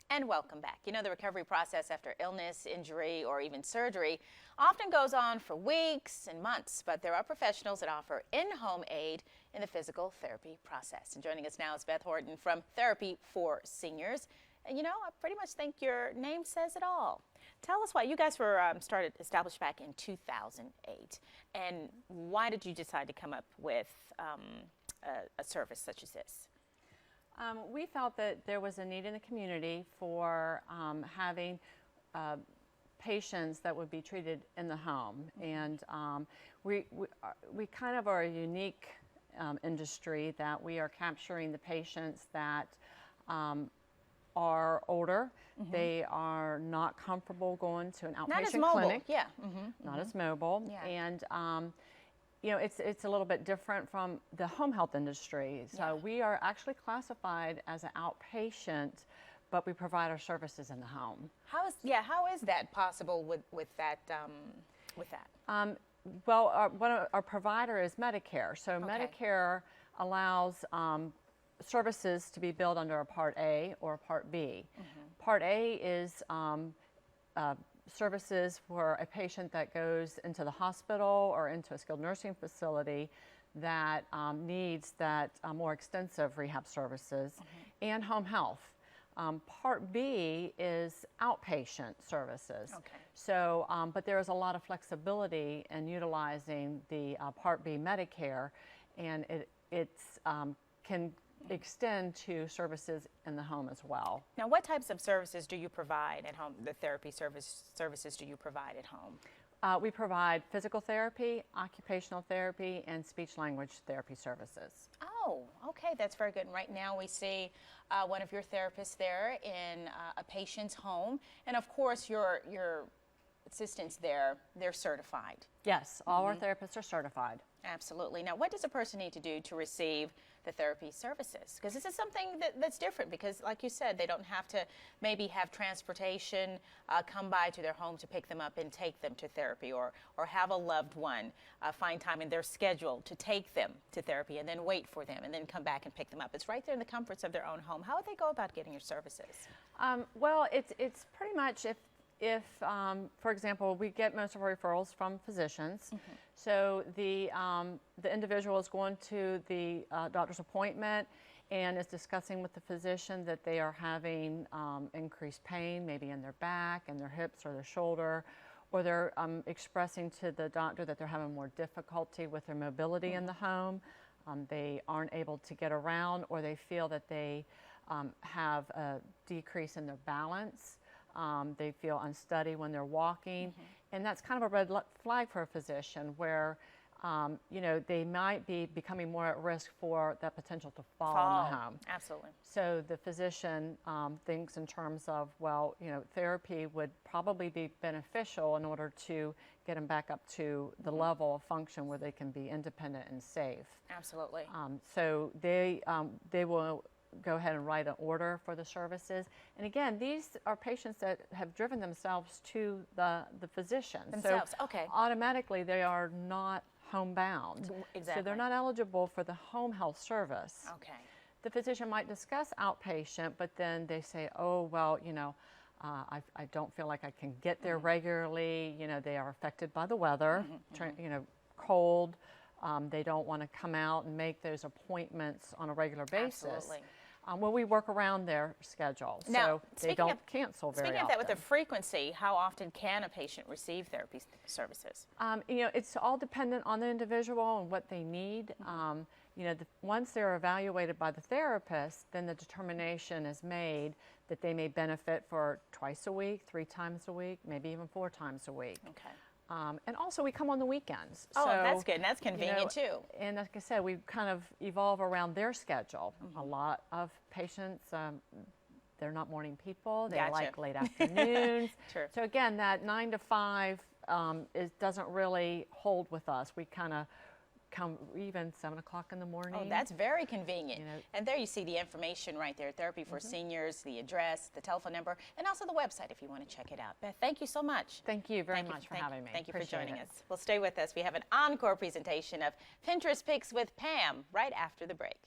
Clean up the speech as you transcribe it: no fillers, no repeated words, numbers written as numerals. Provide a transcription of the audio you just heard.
And welcome back. You know, the recovery process after illness, injury, or even surgery often goes on for weeks and months, but there are professionals that offer in-home aid in the physical therapy process. And joining us now is Beth Horton from Therapy for Seniors. And you know, I pretty much think your name says it all. Tell us why you guys were established back in 2008, and why did you decide to come up with a service such as this? We felt that there was a need in the community for having patients that would be treated in the home. And we kind of are a unique industry that we are capturing the patients that are older. They are not comfortable going to an outpatient Not as mobile, clinic. yeah. Not as mobile. Yeah. And you know, it's a little bit different from the home health industry. So Yeah. we are actually classified as an outpatient, but we provide our services in the home. How is that possible with that? Well, our provider is Medicare. So Medicare allows services to be billed under a Part A or a Part B. Part A is services for a patient that goes into the hospital or into a skilled nursing facility that needs that more extensive rehab services, and home health. Part B is outpatient services. So, but there is a lot of flexibility in utilizing the Part B Medicare, and it can extend to services in the home as well. Now, what types of services do you provide at home? The therapy services do you provide at home? We provide physical therapy, occupational therapy, and speech language therapy services. Oh, okay, that's very good. And right now we see one of your therapists there in a patient's home, and of course your assistants there, they're certified. Yes, all our therapists are certified. Absolutely. Now, what does a person need to do to receive the therapy services? Because this is something that's different, because like you said, they don't have to maybe have transportation come by to their home to pick them up and take them to therapy, or have a loved one find time in their schedule to take them to therapy and then wait for them and then come back and pick them up. It's right there in the comforts of their own home. How would they go about getting your services? Well, it's pretty much if for example, we get most of our referrals from physicians. So the individual is going to the doctor's appointment and is discussing with the physician that they are having increased pain, maybe in their back and their hips or their shoulder, or they're expressing to the doctor that they're having more difficulty with their mobility in the home. They aren't able to get around, or they feel that they have a decrease in their balance. They feel unsteady when they're walking, and that's kind of a red flag for a physician, where you know, they might be becoming more at risk for that potential to fall in the home. Absolutely. So the physician thinks in terms of, well, you know, therapy would probably be beneficial in order to get them back up to the level of function where they can be independent and safe. Absolutely. So they will go ahead and write an order for the services. And again, these are patients that have driven themselves to the physician. Themselves, so automatically they are not homebound. Exactly. So they're not eligible for the home health service. Okay. The physician might discuss outpatient, but then they say, oh, well, you know, I don't feel like I can get there regularly. You know, they are affected by the weather, you know, cold. They don't want to come out and make those appointments on a regular basis. Absolutely. Well, we work around their schedule, Now, so they don't cancel very often. Speaking of that, with the frequency, how often can a patient receive therapy services? You know, it's all dependent on the individual and what they need. You know, once they're evaluated by the therapist, then the determination is made that they may benefit for twice a week, 3 times a week, maybe even 4 times a week. Okay. And also we come on the weekends. Oh, so, that's good. And that's convenient, you know, too. And like I said, we kind of evolve around their schedule. A lot of patients, they're not morning people. They like late afternoons. True. So again, that 9 to 5 doesn't really hold with us. We kind of come even 7 o'clock in the morning. Oh, that's very convenient. You know, and there you see the information right there, Therapy for Seniors, the address, the telephone number, and also the website if you want to check it out. Beth, thank you so much. Thank you very much for having me. Thank you for joining us. Well, stay with us. We have an encore presentation of Pinterest Picks with Pam right after the break.